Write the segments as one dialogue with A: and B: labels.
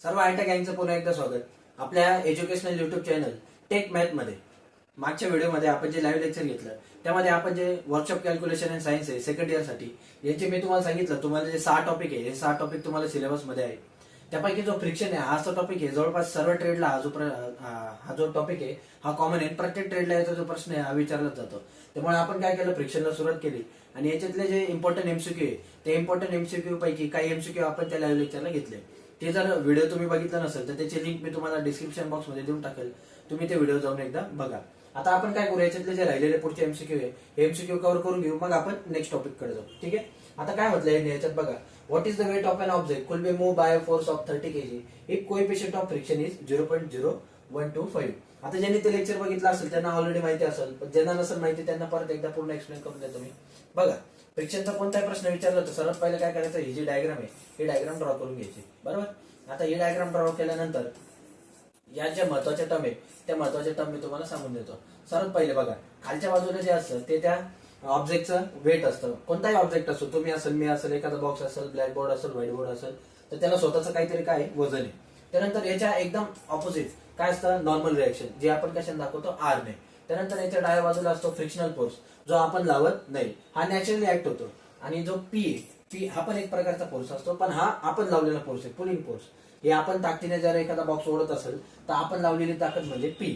A: सर्व आयटेक गँगचं पुन्हा एकदा स्वागत आपल्या educational YouTube channel Tech Math मध्ये. मागच्या व्हिडिओमध्ये आपण जे लाईव्ह लेक्चर घेतलं त्यामध्ये आपण जे वर्कशॉप कॅल्क्युलेशन अँड सायन्स आहे सेकंड इयर साठी याचे मी तुम्हाला सांगितलं, तुम्हाला जे 6 टॉपिक आहे हे 6 टॉपिक तुम्हाला सिलेबस मध्ये आहे. त्यापैकी जो फ्रिक्शन आहे हा जो टॉपिक आहे जवळपास सर्व ट्रेडला हा जो टॉपिक आहे हा कॉमन आहे. प्रत्येक ट्रेडला याचा जो प्रश्न आहे हा विचारलाच जातो. त्यामुळे आपण काय केलं, फ्रिक्शनला सुरुवात केली आणि याच्यातले जे इम्पॉर्टंट एमसीक्यू आहे ते इम्पॉर्टंट एमसीक्यू पैकी काही एमसीक्यू आपण त्या लाईव्ह लेक्चरला घेतले. ते जर व्हिडिओ तुम्ही बघितला नसेल तर त्याची लिंक मी तुम्हाला डिस्क्रिप्शन बॉक्स मध्ये देऊन टाकेल, तुम्ही ते व्हिडिओ जाऊन एकदा बघा. आता आपण काय करू, याच्यातले जे राहिलेले पुढचे एमसीक्यू आहे हे एमसीक्यू कव्हर करून घेऊ, मग आपण नेक्स्ट टॉपिक कडे जाऊ. ठीक आहे. आता काय म्हटलंय याच्यात बघा, what is the weight of an object could be move by force of 30 kg if coefficient of friction is 0.0125. आता ज्यांनी ते लेक्चर बघितलं असेल त्यांना ऑलरेडी माहिती असेल, पण ज्यांना नसेल माहिती त्यांना परत एकदा पूर्ण एक्सप्लेन करून देतो मी. बघा, फ्रिक्शनचा कोणताही प्रश्न विचारला तर सर्वात पहिले काय करायचं, ही जी डायग्राम आहे ही डायग्राम ड्रॉ करून घ्यायची. बरोबर. आता ही डायग्राम ड्रॉ केल्यानंतर या ज्या महत्वाच्या टर्म आहे त्या महत्वाच्या टर्म मी तुम्हाला सांगून देतो. सर्वात पहिले बघा, खालच्या बाजूला जे असतं ते त्या ऑब्जेक्टचं वेट असतं. कोणताही ऑब्जेक्ट असतो, तुम्ही असेल, मी असेल, एखादा बॉक्स असेल, ब्लॅक बोर्ड असेल, व्हाईट बोर्ड असेल, तर त्याला स्वतःचं काहीतरी काय वजन आहे. त्यानंतर याच्या एकदम ऑपोजिट काय असतं, नॉर्मल रिएक्शन, जे आपण कशाने दाखवतो, आर ने. त्यानंतर याच्या डाव्या बाजूला असतो फ्रिक्शनल फोर्स, जो आपण लावत नाही, हा नॅचरली ऍक्ट होतो. आणि जो पी हा पण एक प्रकारचा फोर्स असतो, पण हा आपण लावलेला फोर्स आहे, पुलिंग फोर्स. हे आपण ताकदीने जर एखादा बॉक्स ओढत असेल तर आपण लावलेली ताकद म्हणजे पी.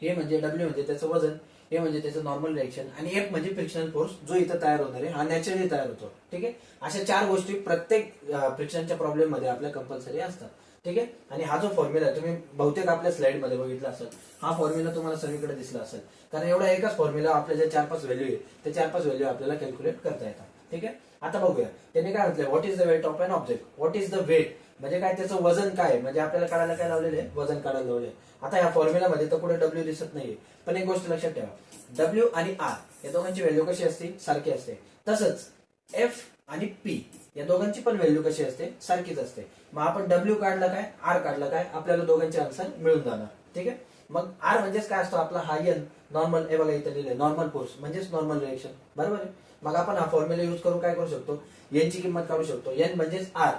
A: हे म्हणजे डब्ल्यू म्हणजे त्याचं वजन, हे म्हणजे त्याचं नॉर्मल रिएक्शन, आणि एफ म्हणजे फ्रिक्शनल फोर्स जो इथं तयार होणार आहे, हा नॅचरली तयार होतो. ठीक आहे. अशा 4 गोष्टी प्रत्येक फ्रिक्शनच्या प्रॉब्लेम मध्ये आपल्या कंपल्सरी असतात. ठीक आहे. आणि हा जो फॉर्म्युला तुम्ही बहुतेक आपल्या स्लाइड मध्ये बघितला असेल, हा फॉर्म्युला तुम्हाला सगळीकडे दिसला असेल, कारण एवढा एकच फॉर्म्युला आपल्या ज्या 4-5 व्हॅल्यू आहे त्या 4-5 व्हॅल्यू आपल्याला कॅल्क्युलेट करता येतात. ठीक आहे. आता बघूया त्यांनी काय म्हटलंय, what is the weight of an object. What is the weight म्हणजे काय, त्याचं वजन काय, म्हणजे आपल्याला काढायला काय लावलेलं आहे, वजन काढायला लावले. आता या फॉर्म्युला मध्ये तर कुठे डब्ल्यू दिसत नाहीये, पण एक गोष्ट लक्षात ठेवा, डब्ल्यू आणि आर या दोघांची व्हॅल्यू कशी असते, सारखी असते. तसंच एफ आणि पी या दोघांची पण व्हॅल्यू कशी असते, सारखीच असते. मग आपण डब्ल्यू काढला काय, आर काढला काय, आपल्याला दोघांचे आन्सर मिळून जाणार. ठीक आहे. मग आर म्हणजेच काय असतो आपला, हा एन नॉर्मल, हे बघा इथे लिहिलंय नॉर्मल फोर्स म्हणजेच नॉर्मल रिएक्शन. बरोबर आहे. मग आपण हा फॉर्म्युला यूज करून काय करू शकतो, एन ची किंमत काढू शकतो. एन म्हणजेच आर,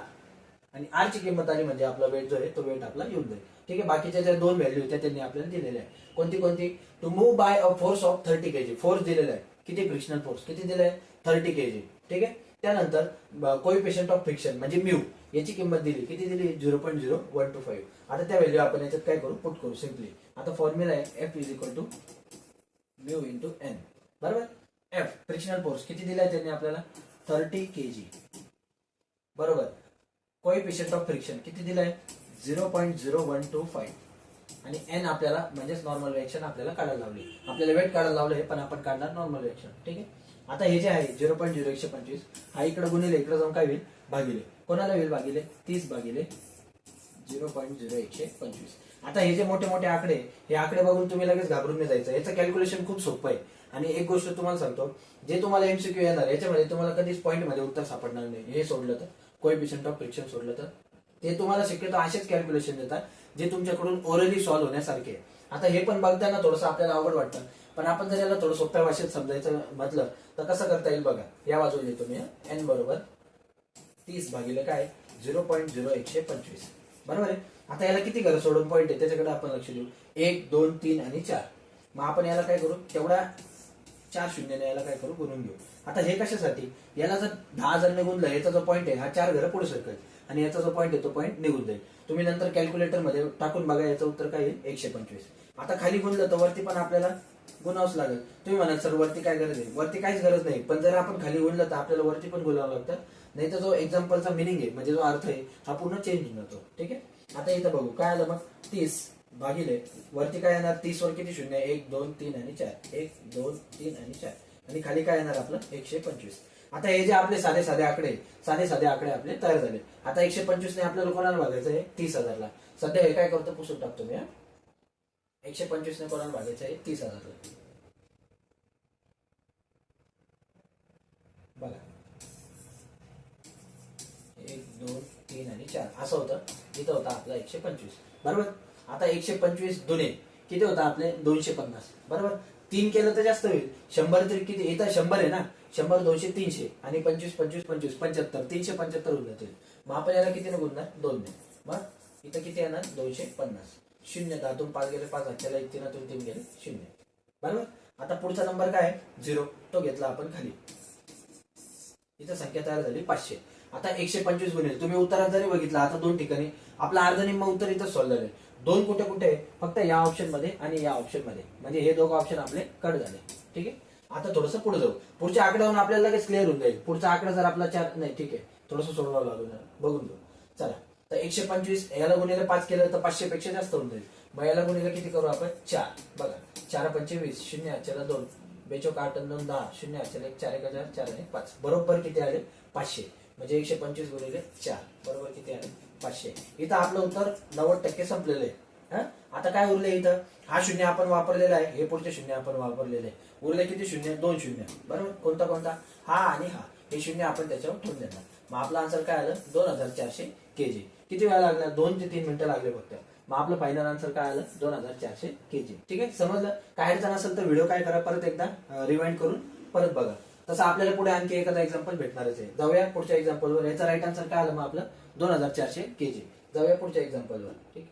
A: आणि आर ची किंमत आली म्हणजे आपला वेट जो आहे तो वेट आपला येऊन जाईल. ठीक आहे. बाकीच्या ज्या 2 व्हॅल्यू त्या त्यांनी आपल्याला दिलेल्या आहे. कोणती कोणती, to move by a force of 30 kg. Force दिलेला आहे, किती, फ्रिक्शनल फोर्स किती दिलाय, 30 kg. ठीक आहे. त्यानंतर कोएफिशियंट ऑफ फ्रिक्शन म्हणजे म्यू, याची किंमत दिली, किती दिली, 0.0125. आता त्या व्हॅल्यू आपण याच्यात काय करू, पुट करू सिम्पली. आता फॉर्म्युला आहे F is equal to mu into N. बरोबर. एफ फ्रिक्शनल फोर्स किती दिलाय त्यांनी आपल्याला, 30 kg. बरोबर. कोएफिशियंट ऑफ फ्रिक्शन किती दिलाय, 0.0125. आणि एन आपल्याला म्हणजेच नॉर्मल रिएक्शन आपल्याला काढायला लावली. आपल्याला वेट काढायला लावलंय पण आपण काढणार नॉर्मल रिएक्शन. ठीक आहे. आता हे जे आहे 0.0125 हा इकडे गुणिले इकडे जाऊन काय होईल, भागिले. कोणाला होईल, भागिले 30 भागिले 0.0125. आता हे जे मोठे मोठे आकडे, हे आकडे बघून तुम्ही लगेच घाबरून नाही जायचं, याचं कॅल्क्युलेशन खूप सोपं आहे. आणि एक गोष्ट तुम्हाला सांगतो, जे तुम्हाला एमसीक्यू येणार याच्यामध्ये तुम्हाला कधीच पॉईंट मध्ये उत्तर सापडणार नाही. हे सोडलं तर, कोएफिशियंट ऑफ फ्रिक्शन सोडलं तर, ते तुम्हाला शक्यतो असेच कॅल्क्युलेशन देतात जे तुमच्याकडून ओरली सॉल्व्ह होण्यासारखे. आता हे पण बघताना थोडंसं आपल्याला अवघड वाटतं, पण आपण जर याला थोडं सोप्या भाषेत समजायचं म्हटलं तर कसं करता येईल बघा. या बाजूला येतो मी, एन बरोबर 30 भागिले काय, 0.0125. बरोबर आहे. आता याला किती घर सोडून पॉईंट आहे त्याच्याकडे आपण लक्ष देऊ, 1 2 3 आणि 4. मग आपण याला काय करू, तेवढा 4 शून्याने याला काय करू, गुणून घेऊ. आता हे कशासाठी, याला जर 10 जर गुणलं, याचा जो पॉईंट आहे हा 4 घरं पुढे सरकेल, आणि याचा जो पॉईंट आहे तो पॉईंट निघून जाईल. तुम्ही नंतर कॅल्क्युलेटर मध्ये टाकून बघा, याचं उत्तर काय येईल, 125. आता खाली गुणलं तर वरती पण आपल्याला गुणावंच लागेल. तुम्ही म्हणाल सर वरती काय गरज आहे, वरती काहीच गरज नाही, पण जर आपण खाली गुणलं तर आपल्याला वरती पण गुणावं लागतं, नाही तर जो एक्झाम्पलचा मिनिंग आहे म्हणजे जो अर्थ आहे हा पूर्ण चेंज होऊन जातो. ठीक आहे. आता इथं बघू काय आलं, मग 30 भागिले वरती काय येणार, 30 वर किती शून्य, 1 2 3 आणि 4, 1 2 3 आणि 4, आणि खाली काय येणार आपलं 125. आता हे जे आपले साधे साधे आकडे आपले तयार झाले. आता 125 ने आपल्याला कोणाला भागायचं आहे, 30,000ला. सध्या हे काय करतो, पुसून टाकतो मी. 125 ने कोणाला भागायचं आहे, 30,000ला. बघा 1 2 3 आणि 4 असं होतं. इथं होता आपला 125. बरोबर. आता 125 दुने किती होता आपले, 250. बरोबर. 3 केलं तर जास्त होईल, 100 तरी किती, इथं 100 आहे ना, 100 200 300 आणि 25 25 25 75 375 होऊन जातील. मग आपण याला कितीने गुणणार, 2 ने. मग इथं किती येणार 250. 0 10 5 गेले 5, हातच्याला 1 3 3 गेले 0. बरोबर. आता पुढचा नंबर काय आहे 0, तो घेतला आपण खाली. इथं संख्या तयार झाली 500. आता 125 गुणिले तुम्ही उत्तरात जरी बघितलं आता दोन ठिकाणी आपलं अर्ध निम्म उत्तर इथं सॉल्व्ह झालंय. दोन कुठे कुठे आहे फक्त या ऑप्शन मध्ये आणि या ऑप्शन मध्ये, म्हणजे हे दोघं ऑप्शन आपले कट झाले. ठीक आहे. आता थोडंसं पुढे जाऊ. पुढच्या आकड्यावरून आपल्याला लगेच क्लिअर होऊन जाईल. पुढचा आकडा जर आपला 4 नाही, ठीक आहे, थोडंसं सोडवावं लागून बघून घेऊ. चला, तर 125 याला गुणिले 5 केलं तर 500 पेक्षा जास्त होऊन जाईल. मग याला गुणिले किती करू आपण 4. बघा 4 25, 0 हातच्याला 2, 2 8 2 10, 0 हातच्याला 1 4 1 4 आणि 5, बरोबर किती आले 500. म्हणजे 125 गुणिले 4 बरोबर किती आले 500. इथं आपलं उत्तर 90% संपलेलं आहे. आता काय उरले इथं, हा शून्य आपण वापरलेला आहे, हे पुढचे शून्य आपण वापरलेले आहे. उरले किती शून्य 2 शून्य. बरोबर. कोणता कोणता, हा आणि हा, हे शून्य आपण त्याच्यावर ठेवून देणार. मग आपला आन्सर काय आलं 2400 केजी. किती वेळ लागला 2 ते 3 मिनिटं लागले फक्त. मग आपलं फायनल आन्सर काय आलं 2400 केजी. ठीक आहे. समजलं. काय अडचण असेल तर व्हिडिओ काय करा परत एकदा रिवाइंड करून परत बघा. तसं आपल्याला पुढे आणखी एखादा एक्झाम्पल भेटणारच आहे. जाऊया पुढच्या एक्झाम्पलवर. याचा राईट आन्सर काय आलं मग आपलं 2400 केजी. जाऊया पुढच्या एक्झाम्पलवर. ठीक.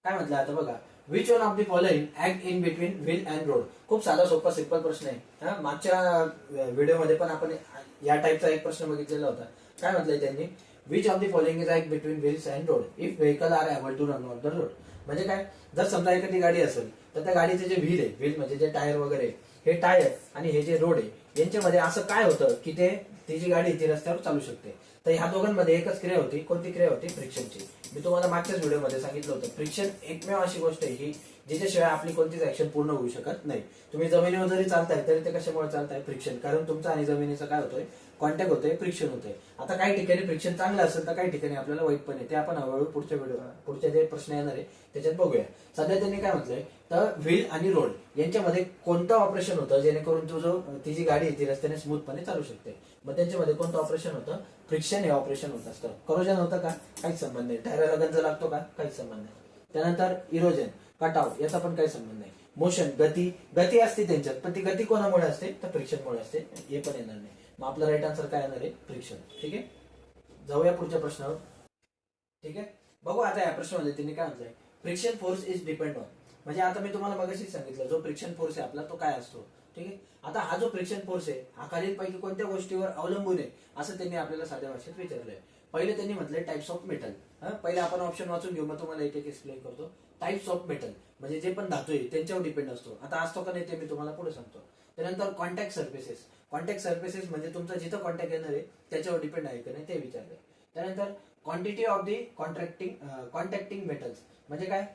A: काय म्हटलं आता बघा, which one of the following act in between wheel and road. खूप साधा सोपा सिंपल प्रश्न आहे. मागच्या व्हिडिओमध्ये पण आपण या टाईपचा एक प्रश्न बघितलेला होता. काय म्हटलंय त्यांनी, which of the following is act between wheels and road if vehicle are able to run on the road. म्हणजे काय, जर समजा एखादी गाडी असेल तर त्या गाडीचे जे व्हील आहे, व्हील म्हणजे जे टायर वगैरे, हे टायर आणि हे जे रोड आहे यांच्यामध्ये असं काय होतं की ती जी गाडी ती रस्त्यावर चालू शकते. तर ह्या दोघांमध्ये एकच क्रिया होती. कोणती क्रिया होती, फ्रिक्शनची. मी तुम्हाला मागच्याच व्हिडिओमध्ये सांगितलं होतं, फ्रिक्शन एकमेव अशी गोष्ट आहे की जिच्याशिवाय आपली कोणतीच ऍक्शन पूर्ण होऊ शकत नाही. तुम्ही जमिनीवर जरी चालताय तरी ते कशामुळे चालताय, फ्रिक्शन. कारण तुमचा आणि जमिनीचा काय होतोय, कॉन्टॅक्ट होतोय, फ्रिक्शन होतोय. आता काही ठिकाणी फ्रिक्शन चांगलं असेल तर काही ठिकाणी आपल्याला वाईट पण आहे. ते आपण हळूहळू पुढच्या जे प्रश्न येणार आहे त्याच्यात बघूया. सध्या त्यांनी काय म्हटलंय, तर व्हील आणि रोड यांच्यामध्ये कोणतं ऑपरेशन होतं जेणेकरून ती जी गाडी आहे ती रस्त्याने स्मूथपणे चालू शकते. मग त्यांच्यामध्ये कोणतं ऑपरेशन होतं, फ्रिक्शन हे ऑपरेशन होत असतं. करोजन होतं का, काहीच संबंध नाही. टायराला गंज लागतो का, काहीच संबंध नाही. त्यानंतर इरोजन, कटाव, याचा पण काही संबंध नाही. मोशन, गती असते त्यांच्यात, पण ती गती कोणामुळे असते, तर फ्रिक्शनमुळे असते. हे पण येणार नाही. मग आपला राईट आन्सर काय येणार आहे, फ्रिक्शन. ठीक आहे. जाऊया पुढच्या प्रश्नावर. ठीक आहे. बघू आता या प्रश्नामध्ये त्यांनी काय म्हटलंय, friction force is depend on. म्हणजे आता मी तुम्हाला मगाशीच सांगितलं, जो फ्रिक्शन फोर्स आहे आपला तो काय असतो. ठीक आहे. आता हा जो फ्रिक्शन फोर्स आहे हा खालीलपैकी कोणत्या गोष्टीवर अवलंबून आहे असं त्यांनी आपल्याला साध्या भाषेत विचारलंय. पहिले त्यांनी म्हटलंय टाइप्स ऑफ मेटल. पहिले आपण ऑप्शन वाचून घेऊ, मग तुम्हाला एक एक एक्सप्लेन करतो. टाइप्स ऑफ मेटल म्हणजे जे पण धातू आहे त्यांच्यावर डिपेंड असतो. आता असतो का नाही ते मी तुम्हाला पुढे सांगतो. त्यानंतर कॉन्टॅक्ट सर्फेसेस. कॉन्टॅक्ट सर्फेसेस म्हणजे तुमचा जिथं कॉन्टॅक्ट येणार आहे त्याच्यावर डिपेंड आहे का नाही ते विचारलंय. त्यानंतर quantity of the contacting metals. म्हणजे काय,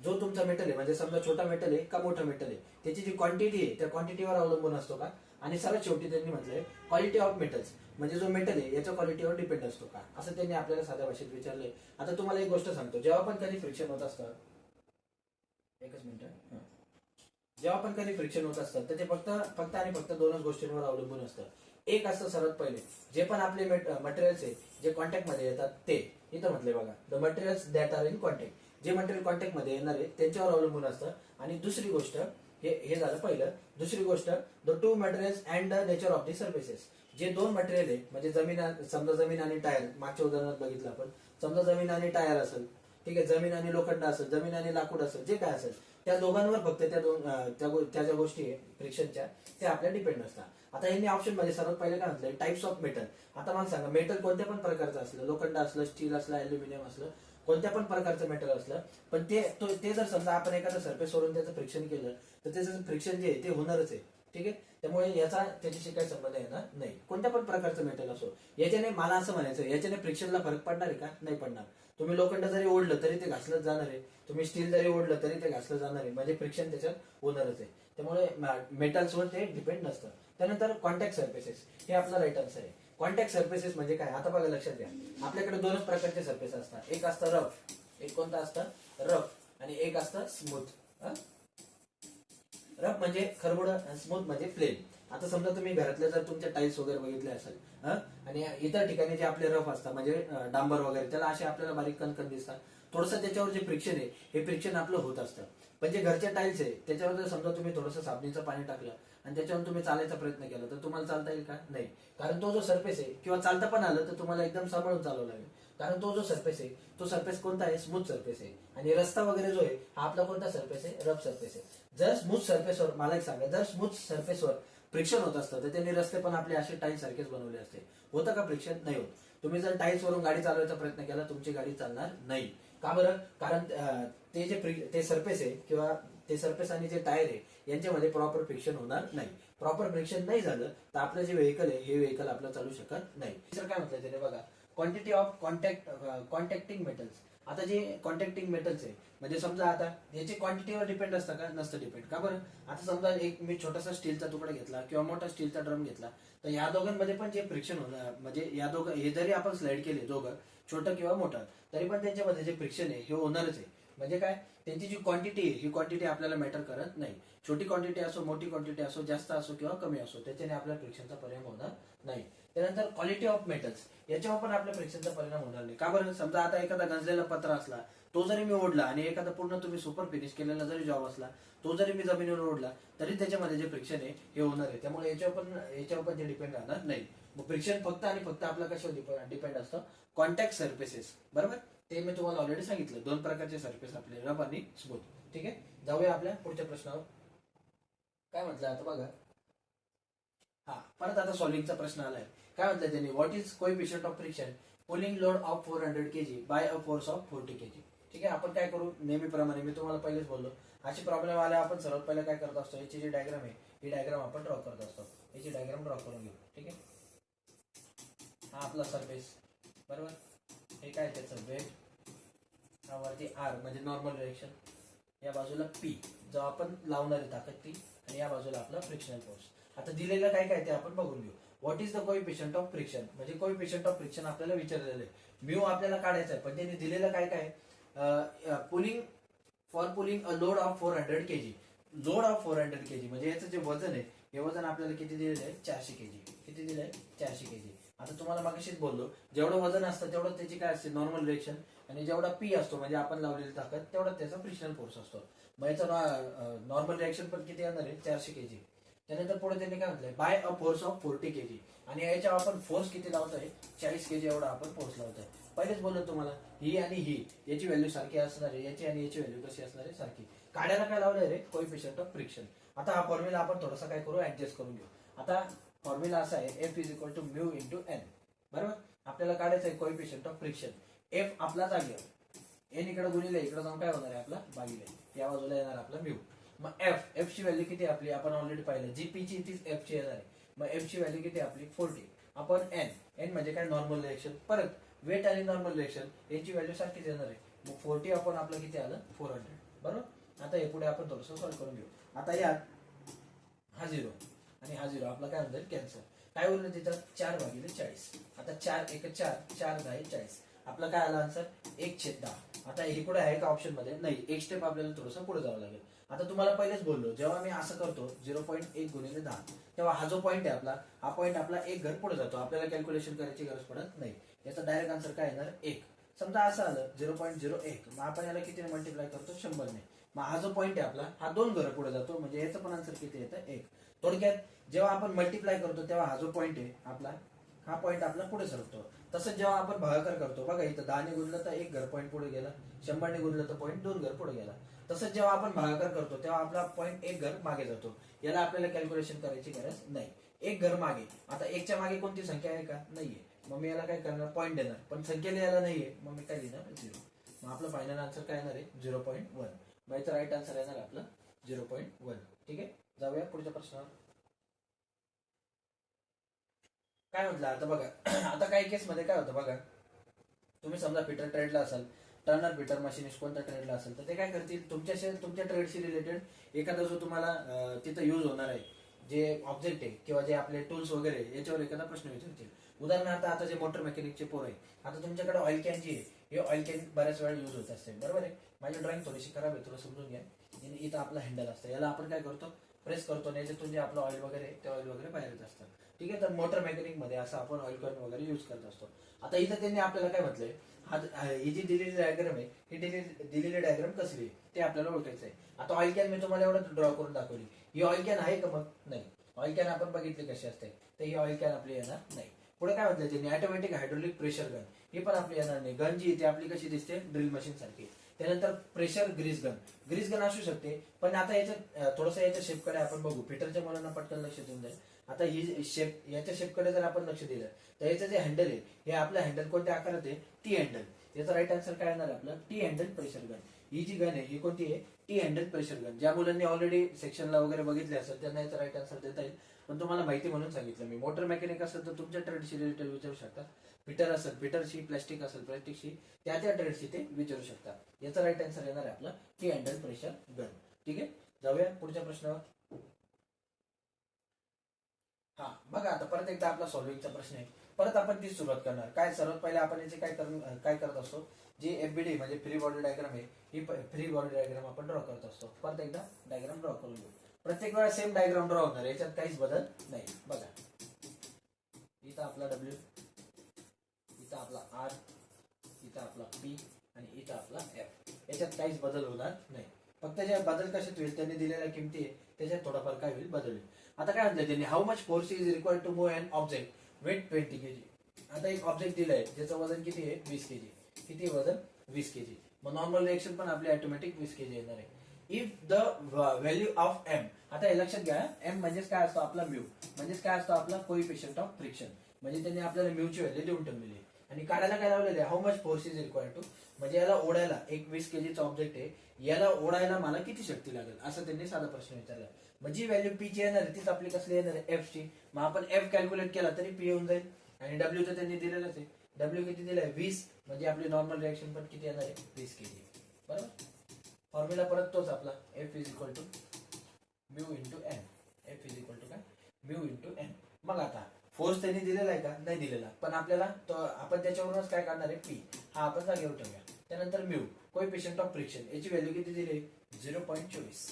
A: जो तुमचा मेटल आहे, म्हणजे समजा छोटा मेटल आहे का मोठा मेटल आहे, त्याची जी क्वांटिटी आहे त्या क्वांटिटीवर अवलंबून असतो का. आणि सर्वात शेवटी त्यांनी म्हटलंय क्वालिटी ऑफ मेटल्स. म्हणजे जो मेटल आहे याच्या क्वालिटीवर डिपेंड असतो का, असं त्यांनी आपल्याला साध्या भाषेत विचारलंय. आता तुम्हाला एक गोष्ट सांगतो, जेव्हा पण कधी फ्रिक्शन होत असतं, एकच मिनिट, जेव्हा पण कधी फ्रिक्शन होत असतं तर ते फक्त आणि फक्त दोनच गोष्टींवर अवलंबून असतं. एक असतं सर्वात पहिले, जे पण आपले मटेरियल्स आहे जे कॉन्टॅक्ट मध्ये येतात ते. इथं म्हटलंय बघा, the materials that R in contact. जे मटेरियल कॉन्टॅक्ट मध्ये येणार आहे त्यांच्यावर अवलंबून असतं. आणि दुसरी गोष्ट, हे झालं पहिलं. दुसरी गोष्ट, the two materials and the nature of the surfaces. जे दोन मटेरियल आहे, म्हणजे समजा जमीन आणि टायर, मागच्या उदाहरणात बघितलं आपण. समजा जमीन आणि टायर असेल, ठीक आहे, जमीन आणि लोखंड असेल, जमीन आणि लाकूड असेल, जे काय असेल त्या दोघांवर फक्त त्या ज्या गोष्टी आहे फ्रिक्शनच्या त्या आपल्या डिपेंड असतात. आता यांनी ऑप्शन मध्ये सर्वात पहिले काय म्हटलंय, टाइप्स ऑफ मेटल. आता मला सांगा, मेटल कोणत्या पण प्रकारचं असलं, लोखंड असलं, स्टील असलं, अल्युमिनियम असलं, कोणत्या पण प्रकारचं मेटल असलं, पण ते जर समजा आपण एखादा सरफेस सोडून त्याचं फ्रिक्शन केलं तर त्याचं फ्रिक्शन जे आहे ते होणारच आहे. ठीक आहे. त्यामुळे त्याच्याशी काही संबंध येणार नाही. कोणत्या पण प्रकारचं मेटल असो, याच्याने मला असं म्हणायचं, याच्याने फ्रिक्शनला फरक पडणार आहे का, नाही पडणार. तुम्ही लोखंड जरी ओढलं तरी ते घासलंच जाणार आहे, तुम्ही स्टील जरी ओढलं तरी ते घासलं जाणार आहे, म्हणजे फ्रिक्शन त्याच्यात होणारच आहे. त्यामुळे मेटल्सवर ते डिपेंड नसतं. त्यानंतर कॉन्टॅक्ट सर्फेसेस, हे आपला राईट आन्सर आहे. कॉन्टॅक्ट सर्फेसेस म्हणजे काय, आता बघा लक्षात घ्या, आपल्याकडे दोनच प्रकारचे सर्फेस असतात. एक असतं रफ, एक कोणतं असतं रफ, आणि एक असतं स्मूथ. रफ म्हणजे खरबुड, स्मूथ म्हणजे प्लेन. आता समजा तुम्ही घरातल्या जर तुमच्या टाईल्स वगैरे बघितले असेल, आणि इतर ठिकाणी जे आपले रफ असतात म्हणजे डांबर वगैरे, त्याला असे आपल्याला बारीक कणकण दिसतात. थोडंसं त्याच्यावर जे फ्रिक्शन आहे हे फ्रिक्शन आपलं होत असतं. पण जे घरच्या टाईल्स आहे त्याच्यावर जर समजा तुम्ही थोडंसं साबणीचं पाणी टाकलं आणि त्याच्यावर तुम्ही चालायचा प्रयत्न केला तर तुम्हाला चालता येईल का, नाही. कारण तो जो सरफेस आहे, किंवा चालता पण आलं तर तुम्हाला एकदम सांभाळून चालवं लागेल. कारण तो जो सरफेस आहे तो सरफेस कोणता आहे, स्मूथ सरफेस आहे. आणि रस्ता वगैरे जो आहे हा आपला कोणता सरफेस आहे, रफ सरफेस आहे. जर स्मूथ सरफेसवर, मला एक सांगा, जर स्मूथ सरफेसवर फ्रिक्शन होत असतं तर त्यांनी रस्ते पण आपले असे टाईल्स सारखेच बनवले असते. होतं का फ्रिक्शन? नाही होत. तुम्ही जर टाईल्स वरून गाडी चालवायचा प्रयत्न केला तुमची गाडी चालणार नाही. का बरं? कारण ते जे ते सरफेस आहे किंवा ते सरफेस आणि जे टायर आहे यांच्यामध्ये प्रॉपर फ्रिक्शन होणार नाही. प्रॉपर फ्रिक्शन नाही झालं तर आपलं जे व्हेकल आहे हे व्हेकल आपलं चालू शकत नाही. सर काय म्हटलं त्याने बघा, क्वांटिटी ऑफ कॉन्टॅक्टिंग मेटल्स. आता जे कॉन्टॅक्टिंग मेटल्स आहे म्हणजे समजा आता याची क्वांटिटीवर डिपेंड असतं का? नसतं डिपेंड. का बरं? आता समजा एक मी छोटासा स्टीलचा तुकडा घेतला किंवा मोठा स्टीलचा ड्रम घेतला तर या दोघांमध्ये पण जे फ्रिक्शन होणार म्हणजे या दोघं हे जरी आपण स्लाइड केले दोघं छोटं किंवा मोठं तरी पण त्यांच्यामध्ये जे फ्रिक्शन आहे हे होणारच आहे. म्हणजे काय, त्यांची जी क्वांटिटी आहे ही क्वांटिटी आपल्याला मॅटर करत नाही. छोटी क्वांटिटी असो, मोठी क्वांटिटी असो, जास्त असो किंवा कमी असो, त्याच्याने आपल्या फ्रिक्शनचा परिणाम होणार नाही. त्यानंतर क्वालिटी ऑफ मेटल्स, याच्यावर पण आपल्या फ्रिक्शनचा परिणाम होणार नाही. का बरं? समजा आता एखादा गंजलेला पत्रा असला तो जरी मी ओढला आणि एखादा पूर्ण तुम्ही सुपर फिनिश केलेला जरी जॉब असला तो जरी मी जमिनीवर ओढला तरी त्याच्यामध्ये जे फ्रिक्शन आहे हे होणार आहे. त्यामुळे याच्यावर पण ते डिपेंड राहणार नाही. मग फ्रिक्शन फक्त आणि फक्त आपला कशावर डिपेंड असतं? Contact surfaces. बरोबर? ते मी तुम्हाला ऑलरेडी सांगितलं, दोन प्रकारचे सरफेस आपले, रफ आणि स्मूथ. ठीक आहे, जाऊया आपल्या पुढच्या प्रश्नावर. काय म्हटलं आता बघा, हा परत आता सॉल्व्हिंगचा प्रश्न आलाय. काय म्हटलं त्यांनी, what is coefficient of friction pulling load of 400 kg by a force of 40 kg. ठीक आहे, आपण काय करू, नेहमीप्रमाणे मी तुम्हाला पहिलेच बोललो, अशी प्रॉब्लेम आल्या आपण सर्वात पहिले काय करत असतो, याची जी डायग्राम आहे ही डायग्राम आपण ड्रॉ करत असतो. याची डायग्राम ड्रॉ करून घेऊ. ठीक आहे, हा आपला सरफेस. बरोबर, हे काय त्याचं वेट, हा वरती आर म्हणजे नॉर्मल रिएक्शन, या बाजूला पी जो आपण लावणारी ताकद ती, आणि या बाजूला आपला फ्रिक्शनल फोर्स. आता दिलेलं काय काय ते आपण बघून घेऊ. What is the coefficient of friction, म्हणजे कोएफिशियंट ऑफ फ्रिक्शन आपल्याला विचारलेलं आहे. म्यू आपल्याला काढायचं आहे पण त्यांनी दिलेलं काय काय, pulling for pulling a load of 400 kg. Load of 400 kg म्हणजे याचं जे वजन आहे हे वजन आपल्याला किती दिलेलं आहे, 400 kg. किती दिलं आहे, 400 kg. आता तुम्हाला मागाशीच बोललो, जेवढं वजन असतं तेवढं त्याची काय असते, नॉर्मल रिएक्शन, आणि जेवढा पी असतो म्हणजे आपण लावलेली ताकद तेवढा त्याचा फ्रिक्शनल फोर्स असतो. मग याचा नॉर्मल रिएक्शन पण किती येणार आहे, 400 kg. त्यानंतर पुढे त्यांनी काय म्हटलंय, by a force of 40 kg. आणि याच्यावर आपण फोर्स किती लावतोय, 40 kg एवढा आपण फोर्स लावतोय. पहिलेच बोललो तुम्हाला, ही आणि ही याची व्हॅल्यू सारखी असणार आहे, याची आणि याची व्हॅल्यू कशी असणार आहे, सारखी. काढायला काय लावलंय रे, कोएफिशियंट ऑफ फ्रिक्शन. आता हा फॉर्म्युला आपण थोडासा काय करू, ऍडजस्ट करून घेऊ. आता फॉर्म्युला असा आहे, F is equal to mu into N. बरोबर, आपल्याला काढायचं आहे कोएफिशियंट ऑफ फ्रिक्शन. एफ आपला जागेवर, एन इकडे गुणिले इकडे जाऊन काय होणार आहे आपला, भागिले, या बाजूला येणार आपला म्यू. मग एफ ची व्हॅल्यू किती आपली, आपण ऑलरेडी पाहिलं, जी पी ची तीच एफ ची येणार आहे. मग एफ ची व्हॅल्यू किती आपली, 40. आपण एन, एन म्हणजे काय, नॉर्मल रिएक्शन. परत वेट आणि नॉर्मल रिएक्शन याची व्हॅल्यू सारखीच येणार आहे. मग 40 आपण आपलं किती आलं, 400. बरोबर, आता हे पुढे आपण थोडंसं सॉल्व्ह करून घेऊ. आता यात हा 0 आणि हा 0 आपला काय होईल, कॅन्सर. काय उरलं तिथं, 4/40. आता 4 1 4, 4×10 40. आपला काय आला आन्सर, 1/10. आता हे पुढे आहे का ऑप्शन मध्ये, नाही, एक स्टेप आपल्याला थोडंसं पुढे जावं लागेल. आता तुम्हाला पहिलेच बोललो, जेव्हा मी असं करतो 0.1 गुणिले 10, तेव्हा हा जो पॉईंट आहे आपला, हा पॉईंट आपला एक घर पुढे जातो, आपल्याला कॅल्क्युलेशन करायची गरज पडत नाही. याचा डायरेक्ट आन्सर काय येणार, 1. समजा असं आलं 0.01, मग आपण याला किती मल्टिप्लाय करतो, 100 ने. मग हा जो पॉईंट आहे आपला, हा 2 घरं पुढे जातो, म्हणजे याचं पण आन्सर किती येतं, 1. थोडक्यात जेव्हा आपण मल्टिप्लाय करतो तेव्हा हा जो पॉईंट आहे आपला, हा पॉईंट आपला पुढे सरकतो. तसंच जेव्हा आपण भागाकार करतो, बघा इथं 10 ने गुणलं तर एक घर पॉईंट पुढे गेला, 100 ने गुणलं तर पॉईंट 2 घर पुढे गेला. तसंच जेव्हा आपण भागाकार करतो तेव्हा आपला पॉईंट एक घर मागे जातो. याला आपल्याला कॅल्क्युलेशन करायची गरज नाही. एक घर मागे, आता एकच्या मागे कोणती संख्या आहे का, नाहीये. मग मी याला काय करणार, पॉईंट देणार, पण संख्या लिहायला नाहीये, मग मी काय लिहिणार, 0. मग आपलं फायनल आन्सर काय येणार आहे, 0.1. मग याचं राईट आन्सर येणार आपलं 0.1. ठीक आहे, जाऊया पुढच्या प्रश्नावर. काय म्हटलं आता बघा, आता काही केस मध्ये काय होतं बघा, तुम्ही समजा फिटर ट्रेडला असाल, टर्नर फिटर मशीनिस्ट कोणत्या ट्रेडला असेल तर ते काय करतील, तुमच्या ट्रेडशी रिलेटेड एखादा जो तुम्हाला तिथं यूज होणार आहे जे ऑब्जेक्ट आहे किंवा जे आपले टूल्स वगैरे आहे, याच्यावर एखादा प्रश्न विचारतील. उदाहरणार्थ आता जे मोटर मेकॅनिकचे पोर आहे, आता तुमच्याकडे ऑइल कॅन जी आहे, हे ऑइल कॅन बऱ्याच वेळा यूज होत असते. बरोबर आहे, माझी ड्रॉइंग थोडीशी खराब आहे, थोडं समजून घ्या. इथं आपला हँडल असतं, याला आपण काय करतो, प्रेस करतो आणि याच्यातून जे आपलं ऑइल वगैरे ते ऑइल वगैरे बाहेर येत असतं. ठीक आहे, तर मोटर मेकॅनिक मध्ये असं आपण ऑइल कॅन वगैरे यूज करत असतो. आता इथं त्यांनी आपल्याला काय म्हटलंय, ही जी दिलेली डायग्राम आहे, ही दिलेली डायग्राम कसली आहे ते आपल्याला ओळखायचं आहे. आता ऑइल कॅन मी तुम्हाला एवढं ड्रॉ करून दाखवली, ही ऑइल कॅन आहे का, मग नाही. ऑइल कॅन आपण बघितली कशी असते, तर ही ऑइल कॅन आपली येणार नाही. पुढे काय म्हटलं त्यांनी, ऑटोमॅटिक हायड्रोलिक प्रेशर गन, ही पण आपली येणार नाही. गन जी ती आपली कशी दिसते, ड्रिल मशीन सारखी. त्यानंतर pressure grease gun, grease gun असू शकते, पण आता याच्या थोडंसं याच्या शेपकडे आपण बघू, फिटरच्या मुलांना पटकन लक्ष देऊन जाईल. आता ही शेप, याच्या शेपकडे जर आपण लक्ष दिलं तर याचं जे हँडल आहे, हे आपलं हँडल कोणत्या आकारात आहे, टी हँडल. याचा राईट आन्सर काय येणार आपलं, टी हँडल प्रेशर गन. ही जी गन आहे ही कोणती आहे, टी हँडल प्रेशर गन. ज्या मुलांनी ऑलरेडी सेक्शनला वगैरे बघितले असेल त्यांना याचा राईट आन्सर देता येईल, पण तुम्हाला माहिती म्हणून सांगितलं मी. मोटर मेकॅनिक असेल तर तुमच्या ट्रेडशी रिलेटेड विचारू शकता, फिटर असेल फिटरशी, प्लॅस्टिक असेल प्लॅस्टिकशी, त्या ट्रेडशी ते विचारू शकता. याचा राईट आन्सर येणार आहे आपला टी हँडल प्रेशर गन. ठीक आहे, जाऊया पुढच्या प्रश्नावर. हा बघा, आता परत एकदा आपला सॉल्व्हिंगचा प्रश्न आहे. परत आपण तीच सुरुवात करणार. काय सर्वात पहिले आपण याचे काय करत असतो, जी एफबीडी म्हणजे फ्री बॉडी डायग्राम आहे, ही फ्री बॉडी डायग्राम आपण ड्रॉ करत असतो. परत एकदा डायग्राम ड्रॉ करून घेऊ. प्रत्येक वेळा सेम डायग्राम ड्रॉ होणार, याच्यात काहीच बदल नाही. बघा, इथं आपला डब्ल्यू, इथं आपला आर, इथं आपला पी आणि इथं आपला एफ. याच्यात काहीच बदल होणार नाही. फक्त जे बदल कशात होईल, त्यांनी दिलेल्या किमती आहे त्याच्यात थोडाफार काय होईल, बदल होईल. आता काय म्हणतात त्यांनी, how much force is required to move an object weight 20 kg. आता एक ऑब्जेक्ट दिलाय ज्याचं वजन किती आहे, 20 kg. किती वजन, 20 kg. मग नॉर्मल रिएक्शन पण आपली ऑटोमॅटिक 20 kg येणार आहे. If the value of M, आता हे लक्षात घ्या, एम म्हणजेच काय असतो आपला म्यू, म्हणजेच काय असतो आपला कोइफिशियंट ऑफ फ्रिक्शन. म्हणजे त्यांनी आपल्याला म्यूची व्हॅल्यू देऊन ठेवलेली आहे. आणि काढायला काय लावलेलं आहे, how much force is required to, म्हणजे याला ओढायला, एक 20 kg चा ऑब्जेक्ट आहे, याला ओढायला मला किती शक्ती लागेल, असं त्यांनी साधा प्रश्न विचारला. मग जी व्हॅल्यू पी ची येणार आहे तीच आपली कसली येणार आहे, एफ ची. मग आपण एफ कॅल्क्युलेट केला तरी पी येऊन जाईल. आणि डब्ल्यू तर त्यांनी दिलेलंच आहे, डब्ल्यू किती दिलंय, 20, म्हणजे आपली नॉर्मल रिएक्शन पण किती येणार आहे, 20 kg. बरोबर, फॉर्म्युला परत तोच आपला, F is equal to mu into N. F is equal to काय, म्यू इंटू एन. मग आता फोर्स त्यांनी दिलेला आहे का, नाही दिलेला, पण आपल्याला तो आपण त्याच्यावरूनच काय काढणार आहे, पी हा आपण जागेवर ठेवूया. त्यानंतर म्यू कोइफिशियंट ऑफ फ्रिक्शन, याची व्हॅल्यू किती दिली, 0.24.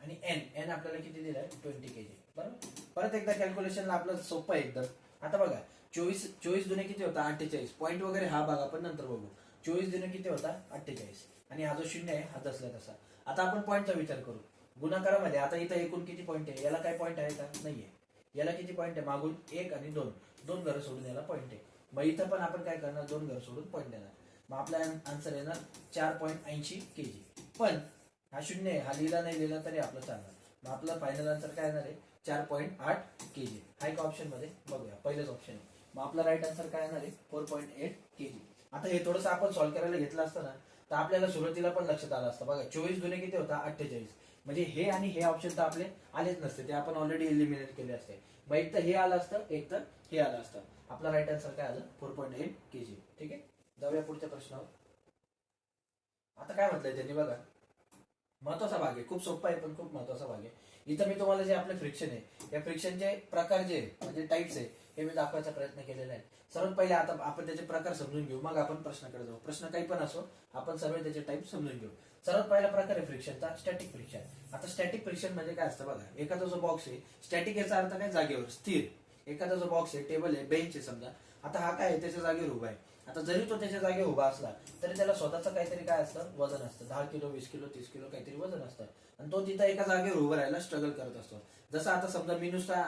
A: आणि एन, एन आपल्याला किती दिलाय, 20 kg. बरोबर, परत एकदा कॅल्क्युलेशनला आपलं सोपं आहे एकदम. आता बघा, 24 दुने किती होता, 48. पॉईंट वगैरे हा भाग आपण नंतर बघू. 24 दुने किती होता, 48. आणि हा जो शून्य आहे हा दसला तसा. आता आपण पॉईंटचा विचार करू. गुणाकारामध्ये आता इथं एकूण किती पॉईंट आहे, याला काय पॉईंट आहे का, नाहीये. याला किती पॉईंट आहे, मागून 1 आणि 2, 2 घरं सोडून याला पॉईंट आहे. मग इथं पण आपण काय करणार, 2 घरं सोडून पॉईंट देणार. मग आपला आन्सर येणार 4.80 kg. पण हा शून्य आहे, हा लिहिला नाही लिहिला तरी आपलं चालणार. मग आपला फायनल आन्सर काय येणार आहे, 4.8 kg. हा एक ऑप्शन मध्ये बघूया, पहिलेच ऑप्शन आहे. मग आपला राईट आन्सर काय येणार आहे, 4.8 kg. आता हे थोडंसं आपण सॉल्व्ह करायला घेतलं असतं ना, तर आपल्याला सुरुवातीला पण लक्षात आलं असतं. बघा, 24 दुने किती होता, 48. म्हणजे हे आणि हे ऑप्शन तर आपले आलेच नसते, ते आपण ऑलरेडी एलिमिनेट केले असते. मग एक तर हे आलं असतं, एक तर हे आलं असतं. आपला राईट आन्सर काय आलं, 4.8 kg. ठीक आहे, जाऊया पुढच्या प्रश्नावर. आता काय म्हटलंय त्यांनी, बघा, महत्वाचा भाग आहे, खूप सोपा आहे पण खूप महत्वाचा भाग आहे. इथं मी तुम्हाला जे आपले फ्रिक्शन आहे, या फ्रिक्शनचे प्रकार जे म्हणजे टाइप्स आहे, हे मी दाखवायचा प्रयत्न केलेला आहे. सर्वात पहिले आता आपण त्याचे प्रकार समजून घेऊ, मग आपण प्रश्नाकडे जाऊ. प्रश्न काही पण असो, आपण सर्व त्याचे टाइप समजून घेऊ. सर्वात पहिला प्रकार आहे फ्रिक्शनचा, स्टॅटिक फ्रिक्शन. आता स्टॅटिक फ्रिक्शन म्हणजे काय असतं बघा, एखादा जो बॉक्स आहे, स्टॅटिक याचा अर्थ काय, जागेवर स्थिर. एखादा जो बॉक्स आहे, टेबल आहे, बेंच आहे समजा, आता हा काय आहे, त्याच्या जागेवर उभा आहे. आता जरी तो त्याच्या जागेवर उभा असला तरी त्याला स्वतःचं काहीतरी काय असतं, वजन असतं. 10 किलो, 20 किलो, 30 किलो काहीतरी वजन असतं. आणि तो तिथं एका जागेवर उभं राहायला स्ट्रगल करत असतो. जसं आता समजा मी नुसता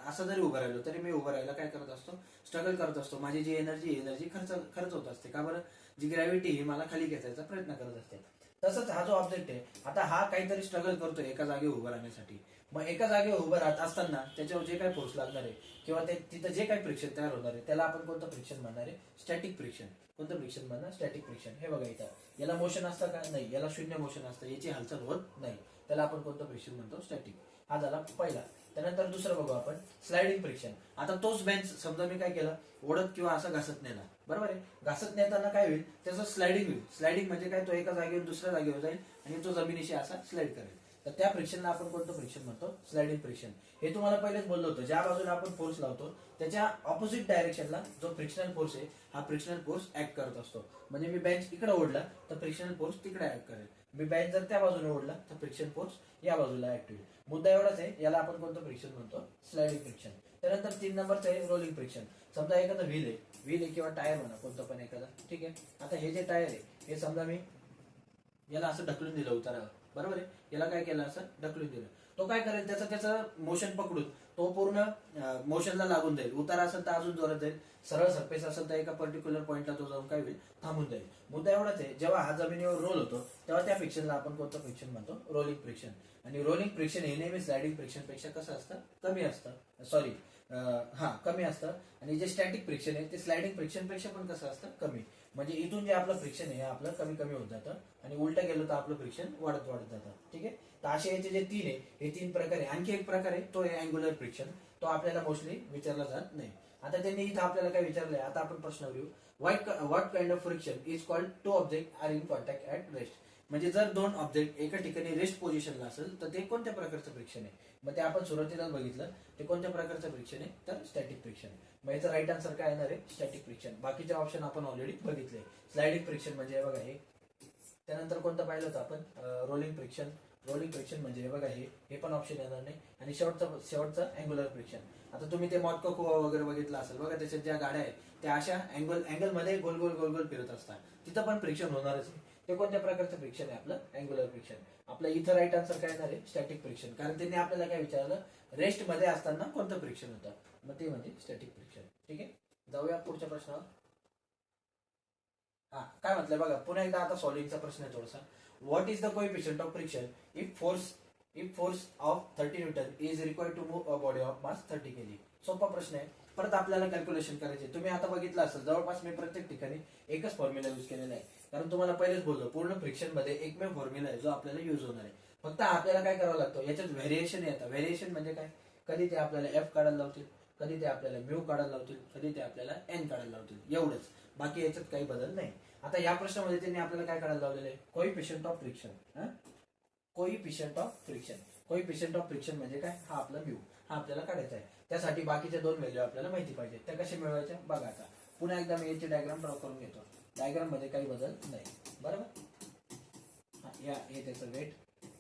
A: असं जरी उभं राहिलो तरी मी उभं राहायला काय करत असतो, स्ट्रगल करत असतो. माझी जी एनर्जी खर्च होत असते. का बरं, जी ग्रॅव्हिटी ही मला खाली खेचायचा प्रयत्न करत असते. तसंच हा जो ऑब्जेक्ट आहे, आता हा काहीतरी स्ट्रगल करतोय एका जागेवर उभं राहण्यासाठी. मग एका जागेवर उभं राहत असताना त्याच्यावर जे काही फोर्स लागणार आहे किंवा तिथं जे काही फ्रिक्शन तयार होणार आहे, त्याला आपण कोणतं फ्रिक्शन म्हणणार आहे, स्टॅटिक फ्रिक्शन. कोणतं फ्रिक्शन म्हणणार, स्टॅटिक फ्रिक्शन. हे बघा इथं, याला मोशन असतं का, नाही, याला शून्य मोशन असतं, याची हालचाल होत नाही, त्याला आपण कोणतं फ्रिक्शन म्हणतो, स्टॅटिक. हा झाला पहिला. त्यानंतर दुसरं बघू आपण, स्लायडिंग फ्रिक्शन. आता तोच बेंच समजा मी काय केलं, ओढत किंवा असं घासत नेला, बरोबर आहे. घासत नेताना काय होईल, त्याचं स्लायडिंग होईल. स्लायडिंग म्हणजे काय, तो एका जागेवर दुसऱ्या जागेवर जाईल आणि तो जमिनीशी असा स्लाइड करेल. तर त्या फ्रिक्शनला आपण कोणतं फ्रिक्शन म्हणतो, स्लायडिंग फ्रिक्शन. हे तुम्हाला पहिलेच बोललो होतं, ज्या बाजूला आपण फोर्स लावतो त्याच्या ऑपोजिट डायरेक्शनला जो फ्रिक्शनल फोर्स आहे, हा फ्रिक्शनल फोर्स ऍक्ट करत असतो. म्हणजे मी बेंच इकडे ओढला तर फ्रिक्शनल फोर्स तिकडे ऍक्ट करेल. मी बेंच जर त्या बाजूने ओढला तर फ्रिक्शन फोर्स या बाजूला ऍक्ट होईल. मुद्दा एवढाच आहे, याला आपण कोणतं फ्रिक्शन म्हणतो, स्लायडिंग फ्रिक्शन. त्यानंतर 3 नंबरचं आहे रोलिंग फ्रिक्शन. समजा एखादा व्हील आहे किंवा टायर म्हणा, कोणतं पण एखादा, ठीक आहे. आता हे जे टायर आहे, हे समजा मी याला असं ढकलून दिलं उतारावर, बरोबर आहे. याला काय केलं, असं ढकलून दिलं. तो काय करेल, त्याचं मोशन पकडून तो पूर्ण मोशनला लागून जाईल. उतार असेल तर अजून जोरात जाईल, सरळ सरफेस असेल तर एका पर्टिक्युलर पॉइंटला तो जाऊन काय होईल, थांबून जाईल. मुद्दा एवढाच आहे, जेव्हा हा जमिनीवर रोल होतो तेव्हा त्या फ्रिक्शनला आपण कोणतं फ्रिक्शन म्हणतो, रोलिंग फ्रिक्शन. आणि रोलिंग फ्रिक्शन हे नेहमी स्लायडिंग फ्रिक्शन पेक्षा कसं असतं, कमी असतं. सॉरी, कमी असतं. आणि जे स्टॅटिक फ्रिक्शन आहे ते स्लायडिंग फ्रिक्शन पेक्षा पण कसं असतं, कमी. म्हणजे इथून जे आपलं फ्रिक्शन आहे आपलं कमी कमी होत जातं आणि उलटं गेलं तर आपलं फ्रिक्शन वाढत वाढत जातं. ठीक आहे. तर असे याचे जे तीन आहे, हे तीन प्रकार आहे. आणखी एक प्रकार आहे तो आहे अँग्युलर फ्रिक्शन. तो आपल्याला मोस्टली विचारला जात नाही. आता त्यांनी इथं आपल्याला काय विचारलंय, आता आपण प्रश्न घेऊ. What kind of friction is called to object are in contact at rest. म्हणजे जर दोन ऑब्जेक्ट एका ठिकाणी रेस्ट पोझिशनला असेल तर ते कोणत्या प्रकारचं फ्रिक्शन आहे. मग ते आपण सुरुवातीलाच बघितलं, ते कोणत्या प्रकारचं फ्रिक्शन आहे, तर स्टॅटिक फ्रिक्शन. मग याचं राईट आन्सर काय येणार आहे, स्टॅटिक फ्रिक्शन. बाकीचे ऑप्शन आपण ऑलरेडी बघितले. स्लायडिंग फ्रिक्शन म्हणजे हे बघा हे. त्यानंतर कोणतं पाहिलं होतं आपण, रोलिंग फ्रिक्शन. रोलिंग फ्रिक्शन म्हणजे हे बघा हे पण ऑप्शन येणार नाही. आणि शेवटचं अँग्युलर फ्रिक्शन. आता तुम्ही ते मॉस्को कुवा वगैरे बघितलं असेल बघा, त्याच्यात ज्या गाड्या आहेत त्या अशा अँगल मध्ये गोल गोल गोल गोल फिरत असतात, तिथं पण फ्रिक्शन होणारच आहे. ते कोणत्या प्रकारचं फ्रिक्शन आहे, आपलं अँग्युलर फ्रिक्शन. आपलं इथं राईट आन्सर काय येणार आहे, स्टॅटिक फ्रिक्शन. कारण त्यांनी आपल्याला काय विचारलं, रेस्ट मध्ये असताना कोणतं फ्रिक्शन होतं, मग ते म्हणजे स्टॅटिक फ्रिक्शन. ठीक आहे. जाऊया पुढच्या प्रश्नावर. हा काय म्हटलंय बघा, पुन्हा एकदा आता सॉल्व्हिंगचा प्रश्न आहे थोडासा. What is the coefficient of friction if force of 30 newton is required to move a body of mass 30 kg. सोपा प्रश्न आहे. परत आपल्याला कॅल्क्युलेशन करायचे. तुम्ही आता बघितलं असेल जवळपास मी प्रत्येक ठिकाणी एकच फॉर्म्युला युज केलेला आहे. कारण तुम्हाला पहिलेच बोललो, पूर्ण फ्रिक्शन मध्ये एकमेव फॉर्म्युला आहे जो आपल्याला युज होणार आहे. फक्त आपल्याला काय करावं लागतं, याच्यात व्हेरिएशन येतं. व्हेरिएशन म्हणजे काय, कधी ते आपल्याला एफ काढायला लावतील, कधी ते आपल्याला म्यू काढायला लावतील, कधी ते आपल्याला एन काढायला लावतील, एवढंच. बाकी याच्यात काही बदल नाही. आता या प्रश्नामध्ये त्यांनी आपल्याला काय काढायला लावलेलं आहे, coefficient of friction. Coefficient of friction. Coefficient of friction म्हणजे काय, हा आपला म्यू, हा आपल्याला काढायचा आहे. त्यासाठी बाकीच्या दोन व्हॅल्यू आपल्याला माहिती पाहिजे. त्या कशा मिळवायच्या बघा. आता पुन्हा एकदा मी याची डायग्राम ड्रॉ करून घेतो. डायग्राम मध्ये काही बदल नाही, बरोबर. या हे त्याचं वेट,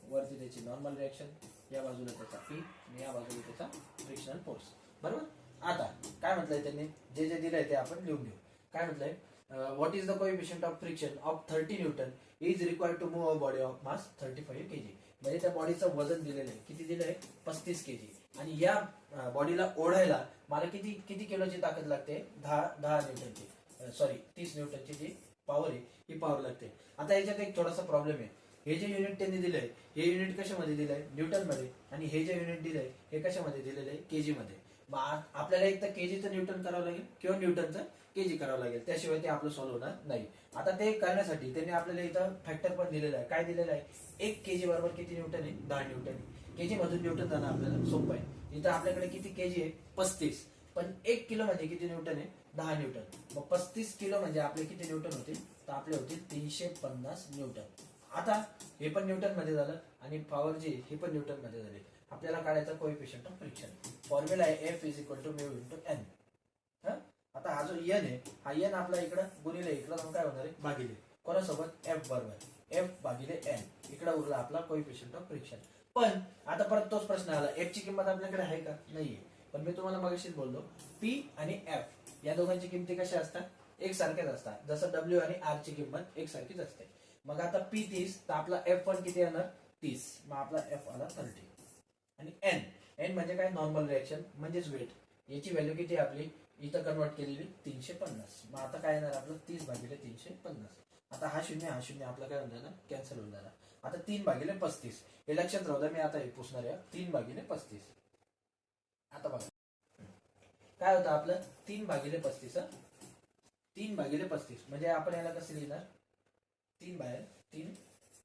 A: वरती त्याची नॉर्मल रिएक्शन, या बाजूला त्याचा पी आणि या बाजूला त्याचा फ्रिक्शनल फोर्स, बरोबर. आता काय म्हटलंय त्यांनी, जे जे दिलंय ते आपण लिहून घेऊ. काय म्हटलंय, what is the coefficient of friction of 30 newton is required to move a body of mass 35 kg. म्हणजे त्या बॉडीचं वजन दिलेलं आहे, किती दिलंय, 35 kg. आणि या बॉडीला ओढायला मला किती किती किलोची ताकद लागते, 10 न्यूटनची, सॉरी 30 न्यूटनची जी पॉवर आहे ही पॉवर लागते. आता याच्यात एक थोडासा प्रॉब्लेम आहे. हे जे युनिट त्यांनी दिलंय, हे युनिट कशामध्ये दिलंय, न्यूटन मध्ये. आणि हे जे युनिट दिलंय हे कशामध्ये दिलेलं आहे, केजी मध्ये. मग आपल्याला एक तर केजीचं न्यूटन करावं लागेल किंवा न्यूटनचं केजी करावं लागेल, त्याशिवाय ते आपलं सॉल्व्ह होणार नाही. आता ते करण्यासाठी त्यांनी आपल्याला इथं फॅक्टर पण दिलेला आहे. काय दिलेलं आहे, 1 kg बरोबर किती न्यूटन आहे, 10 न्यूटन. केजी मधून न्यूटन जाणं आपल्याला सोपं आहे. इथं आपल्याकडे किती केजी आहे, 35. पण 1 किलो म्हणजे किती न्यूटन आहे, 10 न्यूटन. मग 35 किलो म्हणजे आपले किती न्यूटन होतील, तर आपले होतील 350 न्यूटन. आता हे पण न्यूटन मध्ये झालं आणि पॉवर जी हे पण न्यूटन मध्ये झाली. आपल्याला काढायचा कोएफिशियंट ऑफ फ्रिक्शन. फॉर्म्युला आहे F is equal to mu into N. आता हा जो एन आहे, हा एन आपला इकडं गुणिले इकडं जाऊन काय होणार आहे, भागिले कोणासोबत, एफ बरोबर एफ भागिले एन. इकडं उरला आपला कोएफिशियंट ऑफ फ्रिक्शन. पण आता परत तोच प्रश्न आला, एफ ची किंमत आपल्याकडे आहे का, नाहीये. पण मी तुम्हाला मगाशीच बोललो, पी आणि एफ या दोघांची किमती कशा असतात, एकसारख्याच असतात. जसं डब्ल्यू आणि आर ची किंमत एकसारखीच असते. मग आता पी 30 तर आपला एफ पण किती येणार, 30. मग आपला एफ आला 30. आणि एन, एन म्हणजे काय, नॉर्मल रिएक्शन म्हणजेच वेट. याची व्हॅल्यू किती आपली इथं कन्वर्ट केलेली 350. मग आता काय येणार आपलं, 30 भागिले 350. आता हा शून्य आपला काय होऊन जाणार, कॅन्सल होऊन जाणार. आता 3 भागिले 35 हे लक्षात राहू द्या, मी आता हे पुसणार आहे. 3 भागिले 35. आता बघा काय होतं आपलं, 3 भागिले 35. 3 भागिले 35 म्हणजे आपण याला कसं लिहिणार, 3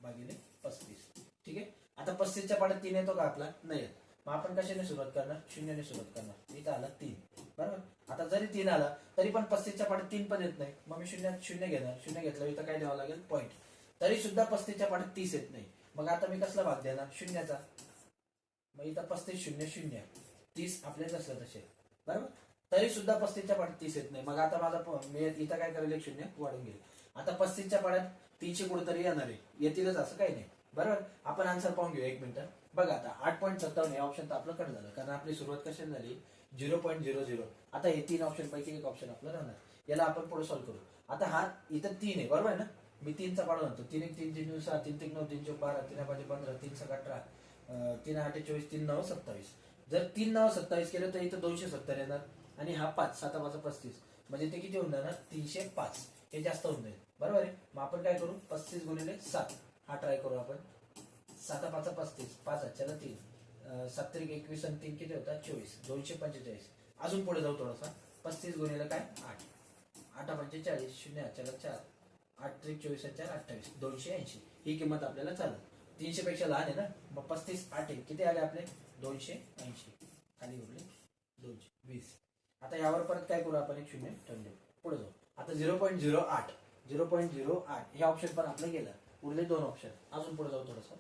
A: भागिले 35. ठीक आहे. आता 35च्या पाड्यात 3 येतो का आपला, नाही येत. मग आपण कशाने सुरुवात करणार, शून्याने सुरुवात करणार. इथं आला 3, बरोबर. आता जरी 3 आला तरी पण 35च्या पाड्यात 3 पण येत नाही. मग मी शून्य घेणार. शून्य घेतलं इथं काय द्यावं लागेल, पॉईंट. तरी सुद्धा 35च्या पाड्यात 30 येत नाही. मग आता मी कसला भाग देणार, शून्याचा. मग इथं 35 0 0 30 आपल्याच असलं तसे, बरोबर. तरी सुद्धा 35च्या पाड्यात 30 येत नाही. मग आता माझा मी इथं काय करेल, एक शून्य वाढून घेईल. आता 35च्या पाड्यात 300 कुठेतरी येणार आहे, येतीलच असं काही नाही, बरोबर. आपण आन्सर पाहून घेऊ, एक मिनिट बघा. आता 8.57 हे ऑप्शन तर आपलं कट झालं, कारण आपली सुरुवात कशाने झाली, 0.00. आता हे 3 ऑप्शन पैकी एक ऑप्शन आपलं राहणार. याला आपण पुढे सॉल्व्ह करू. आता हा इथं 3 आहे, बरोबर आहे ना. मी 3चा पाडा म्हणतो, 3 1 3 3 7 3 3 9 3 4 12 3 5 15 3 6 18 तीन 8 24, 3 9 27. जर 3 9 27 केलं तर इथं 270 येणार आणि हा 5 7 5 35, म्हणजे ते किती होऊन जाणार 305. हे जास्त होऊन जाईल, बरोबर आहे. मग आपण काय करू 35 गुणिले 7 हा ट्राय करू आपण. 7 5 35, 5 8 3, 7 3 21 आणि 3 किती होतात 24, 245. अजून पुढे जाऊ थोडासा. 35 गुणिले काय 8, 8 45, 0 8 4, 8 3 24 4 28, 280 ही किंमत आपल्याला चालेल. 300 पेक्षा लहान आहे ना, मग 35 8 किती आले आपले 280, खाली उरले 220. आता यावर परत काय करू आपण, एक शून्य ठेवून देऊ, पुढे जाऊ. आता 0.08, 0.08 हे ऑप्शन पण आपलं गेलं, उरले 2 ऑप्शन. अजून पुढे जाऊ थोडस.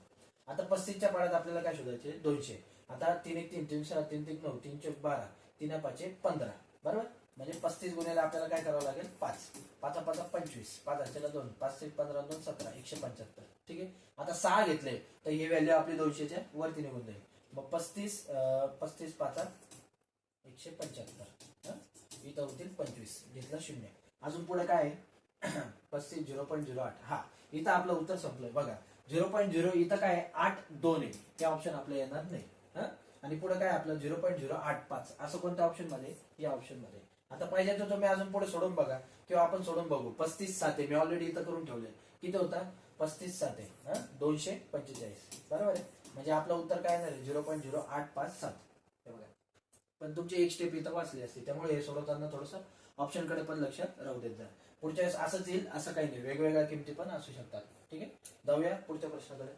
A: आता 35च्या पाड्यात आपल्याला काय शोधायचे 200. आता 3 1 3, 3 6 3 3 9, 3 4 12, 3 5 15, बरोबर. म्हणजे 35 गुणिले आपल्याला काय करावं लागेल 5, 5 5 25, 5 8 2, 5 1 15 2 17, 175. ठीक आहे. आता 6 घेतले तर ही व्हॅल्यू आपली 200च्या वरती निघून जाईल. मग 35 35 5 175, इथं होतील 25, घेतलं 0. अजून पुढे काय आहे 35 0.08. हा इथं आपलं उत्तर संपलंय बघा. 0.0 इथं काय 8 2 आहे, हे ऑप्शन आपलं येणार नाही. आणि पुढे काय आपलं 0.085 असं कोणत्या ऑप्शन मध्ये, या ऑप्शन मध्ये. आता पाहिजे तर तुम्ही अजून पुढे सोडून बघा किंवा आपण सोडून बघू. 35 7 मी ऑलरेडी इथं करून ठेवलंय. किती होता 35 7 245, बरोबर आहे. म्हणजे आपलं उत्तर काय येणार आहे 0.0857. हे बघा. पण तुमची एक स्टेप इथं वाचली असते, त्यामुळे हे सोडवताना थोडंसं ऑप्शन कडे पण लक्षात राहू देत जा. पुढच्या वेळेस असंच येईल असं काही नाही, वेगवेगळ्या किमती पण असू शकतात. ठीक आहे. जाऊया पुढच्या प्रश्नाकडे.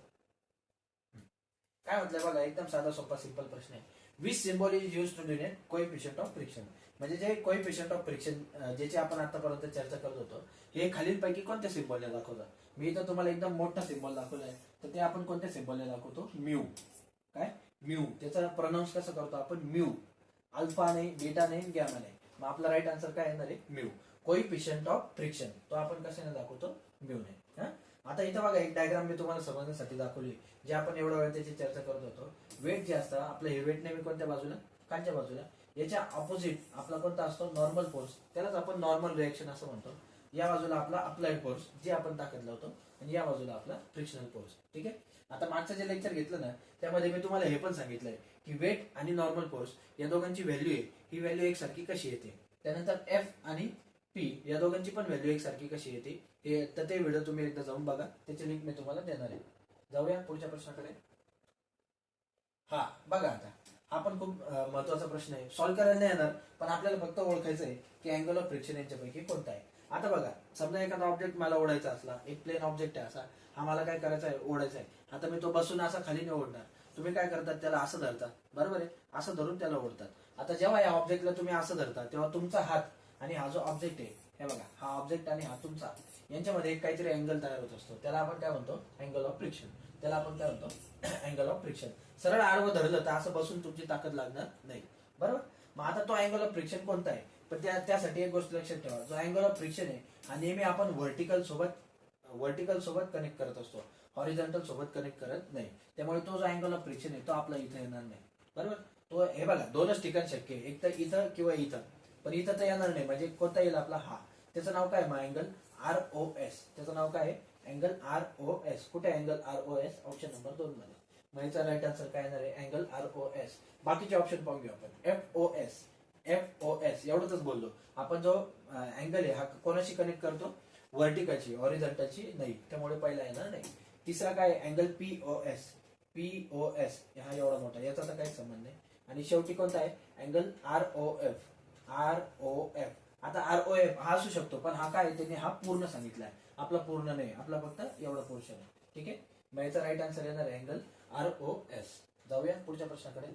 A: काय म्हटलंय बघा, एकदम साधा सोपा सिंपल प्रश्न आहे. Which symbol is use to denote coefficient of friction. म्हणजे जे कोएफिशियंट ऑफ फ्रिक्शन ज्याची आपण आतापर्यंत चर्चा करत होतो, हे खालीलपैकी कोणत्या सिम्बॉलने दाखवतात. मी इथं तुम्हाला एकदम मोठा सिम्बॉल दाखवलाय, तर ते आपण कोणत्या सिम्बॉलने दाखवतो, म्यू. काय म्यू, त्याचा प्रोनाउन्स कसं करतो आपण, म्यू. अल्फा नाही, बीटा नाही, गॅमा नाही. मग आपला राईट आन्सर काय येणार आहे म्यू. कोएफिशियंट ऑफ फ्रिक्शन तो आपण कशाने दाखवतो, म्यू ने. आता इथं बघा एक डायग्राम मी तुम्हाला समजण्यासाठी दाखवली, जे आपण एवढा वेळ त्याची चर्चा करत होतो. वेट जे असतं आपलं, हे वेट नेहमी कोणत्या बाजूला, खालच्या बाजूला. याच्या ऑपोजिट आपला कोणता असतो, नॉर्मल फोर्स. त्यालाच आपण नॉर्मल रिएक्शन असं म्हणतो. या बाजूला आपला अप्लाइड फोर्स जे आपण ताकद लावतो, आणि या बाजूला आपला फ्रिक्शनल फोर्स. ठीक आहे. आता मागचं जे लेक्चर घेतलं ना, त्यामध्ये मी तुम्हाला हे पण सांगितलंय की वेट आणि नॉर्मल फोर्स या दोघांची व्हॅल्यू आहे, ही व्हॅल्यू एकसारखी कशी येते. त्यानंतर एफ आणि पी या दोघांची पण व्हॅल्यू एकसारखी कशी येते, हे तर ते व्हिडिओ तुम्ही एकदा जाऊन बघा, त्याची लिंक मी तुम्हाला देणार आहे. जाऊया पुढच्या प्रश्नाकडे. हा बघा, आता हा पण खूप महत्वाचा प्रश्न आहे. सॉल्व्ह करायला नाही येणार, पण आपल्याला फक्त ओळखायचं आहे की अँगल ऑफ फ्रिक्शन यांच्यापैकी कोणता आहे. आता बघा, समजा एखादा ऑब्जेक्ट मला ओढायचा असला, एक प्लेन ऑब्जेक्ट आहे असा, हा मला काय करायचा आहे, ओढायचा आहे. आता मी तो बसून असा खाली नाही ओढणार. तुम्ही काय करतात, त्याला असं धरतात, बरोबर आहे. असं धरून त्याला ओढतात. आता जेव्हा या ऑब्जेक्टला तुम्ही असं धरता, तेव्हा तुमचा हात आणि हा जो ऑब्जेक्ट आहे, हे बघा, हा ऑब्जेक्ट आणि हा तुमचा, यांच्यामध्ये एक काहीतरी अँगल तयार होत असतो. त्याला आपण काय म्हणतो, अँगल ऑफ फ्रिक्शन. त्याला आपण काय म्हणतो, अँगल ऑफ फ्रिक्शन. सरळ आडवं धरलं तर असं बसून तुमची ताकद लागणार नाही, बरोबर. मग आता तो अँगल ऑफ फ्रिक्शन कोणता आहे, पण त्यासाठी एक गोष्ट लक्षात ठेवा, जो अँगल ऑफ फ्रिक्शन आहे हा नेहमी आपण व्हर्टिकल सोबत कनेक्ट करत असतो, हॉरिझॉन्टल सोबत कनेक्ट करत नाही. त्यामुळे तो जो अँगल ऑफ फ्रिक्शन आहे तो आपला इथं येणार नाही, बरोबर. तो हे बघा, दोनच ठिकाण शक्य आहे, एक तर इथं किंवा इथं. पण इथं तर येणार नाही, म्हणजे कोणता येईल आपला, हा. त्याचं नाव काय, मग अँगल ROS. त्याचं नाव काय आहे, अँगल ROS. कुठे अँगल ROS, ऑप्शन नंबर 2 मध्ये. मग याचा राईट आन्सर काय येणार आहे, अँगल ROS. बाकीचे ऑप्शन पाहून घेऊ आपण. FOS एवढंच बोललो आपण. जो अँगल आहे हा कोणाशी कनेक्ट करतो, व्हर्टिकलची, हॉरिझॉन्टलची नाही, त्यामुळे पहिला येणार नाही. तिसरा काय, अँगल POS. हा एवढा मोठा, याचा तर काही संबंध नाही. आणि शेवटी कोणता आहे, अँगल ROF. आता ROF हा असू शकतो, पण हा काय, त्यांनी हा पूर्ण सांगितलाय, आपला पूर्ण नाही, आपला फक्त एवढा पोर्शन आहे. ठीक आहे. मग याचा राईट आन्सर येणार आहे अँगल ROS. जाऊया पुढच्या प्रश्नाकडे.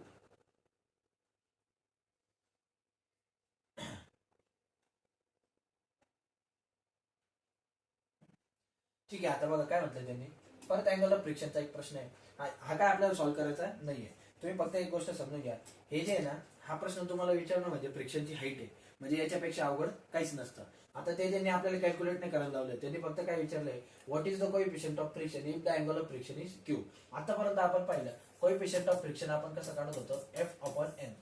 A: ठीक आहे. आता बघा काय म्हटलं त्यांनी, परत अँगल ऑफ फ्रिक्शनचा एक प्रश्न आहे. हा काय आपल्याला सॉल्व्ह करायचा नाहीये. तुम्ही फक्त एक गोष्ट समजून घ्या, हे जे आहे ना, हा प्रश्न तुम्हाला विचारणं म्हणजे फ्रिक्शनची हाईट आहे, म्हणजे याच्यापेक्षा अवघड काहीच नसतं. आता ते ज्यांनी आपल्याला कॅल्क्युलेट नाही करायला लावलं, त्यांनी फक्त काय विचारलंय, what is the coefficient of friction if the angle of friction is Q. आतापर्यंत आपण पाहिलं कोएफिशियंट ऑफ फ्रिक्शन आपण कसं काढत होतो, F/N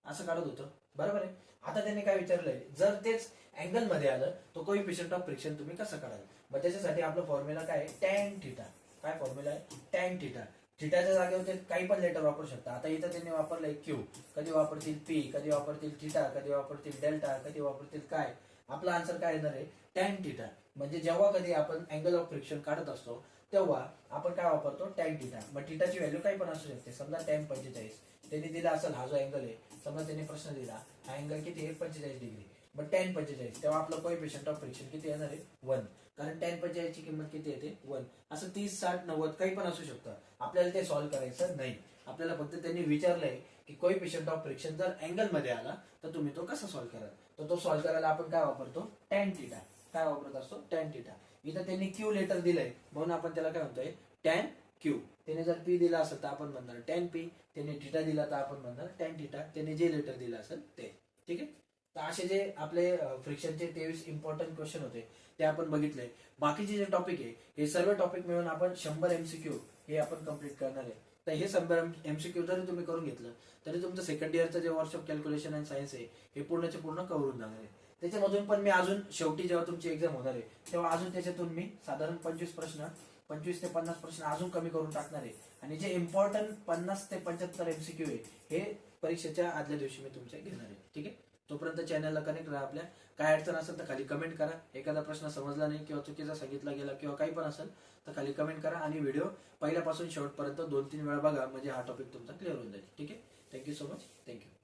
A: असं काढत होतो, बरोबर आहे. आता त्यांनी काय विचारलंय, जर तेच अँगल मध्ये आलं तर कोएफिशियंट ऑफ फ्रिक्शन तुम्ही कसं काढाल. मग त्याच्यासाठी आपलं फॉर्म्युला काय आहे, टॅन थिटा. काय फॉर्म्युला आहे, टॅन थिटा. थिटाच्या जागेवर ते काही पण लेटर वापरू शकता. आता इथं त्यांनी वापरलंय क्यू, कधी वापरतील पी, कधी वापरतील थिटा, कधी वापरतील डेल्टा, कधी वापरतील काय. आपला आन्सर काय येणार आहे? Tan theta. म्हणजे जेव्हा कधी आपण अँगल ऑफ फ्रिक्शन काढत असतो तेव्हा आपण काय वापरतो? Tan theta. मग थिटाची व्हॅल्यू काही पण असू शकते. समजा टॅन 45 त्यांनी दिला असेल, हा जो अँगल आहे समजा त्यांनी प्रश्न दिला, हा अँगल किती आहे? 45 डिग्री. मग टॅन 45, तेव्हा आपलं कोएफिशियंट ऑफ फ्रिक्शन किती येणार आहे? 1. कारण टॅन 45 ची किंमत किती येते? 1. असं 30, 60, 90 काही पण असू शकतं. आपल्याला ते सॉल्व्ह करायचं नाही. आपल्याला फक्त त्यांनी विचारलंय की कोएफिशियंट ऑफ फ्रिक्शन जर अँगल मध्ये आला तर तुम्ही तो कसा सॉल्व्ह कराल. तर तो सॉल्व्ह करायला आपण काय वापरतो? Tan theta. काय वापरत असतो? Tan theta. इथं त्यांनी क्यू लेटर दिलंय म्हणून आपण त्याला काय म्हणतोय? Tan Q. त्याने जर पी दिला असेल तर आपण म्हणणार टॅन पी. त्याने थिटा दिला तर आपण म्हणणार टॅन थिटा. त्याने जे लेटर दिलं असेल ते. ठीक आहे. तर असे जे आपले फ्रिक्शनचे 23 इम्पॉर्टंट क्वेश्चन होते ते आपण बघितले. बाकीचे जे टॉपिक आहे हे सर्व टॉपिक मिळून आपण 100 MCQ हे आपण कम्प्लीट करणार आहे. तर हे 100 MCQ जरी तुम्ही करून घेतलं तरी तुमचं सेकंड इयरचं जे वर्कशॉप कॅल्क्युलेशन अँड सायन्स आहे हे पूर्णचे पूर्ण कव्हर होऊन जाणार आहे. त्याच्यामधून पण मी अजून शेवटी जेव्हा तुमची एक्झाम होणार आहे तेव्हा अजून त्याच्यातून मी साधारण 25 ते 50 प्रश्न अजून कमी करून टाकणार आहे. आणि जे इम्पॉर्टंट 50 ते 75 MCQ आहे हे परीक्षेच्या आदल्या दिवशी मी तुमच्या घेणार आहे. ठीक आहे. तोपर्यंत चॅनलला कनेक्ट राहा. आपल्या काय अडचण असेल तर खाली कमेंट करा. एखादा प्रश्न समजला नाही किंवा चुकीचा सांगितला गेला किंवा काही पण असेल तर खाली कमेंट करा. आणि व्हिडिओ पहिल्यापासून शेवटपर्यंत 2-3 वेळा बघा म्हणजे हा टॉपिक तुमचा क्लिअर होऊन जाईल. ठीक आहे. Thank you so much. थँक्यू.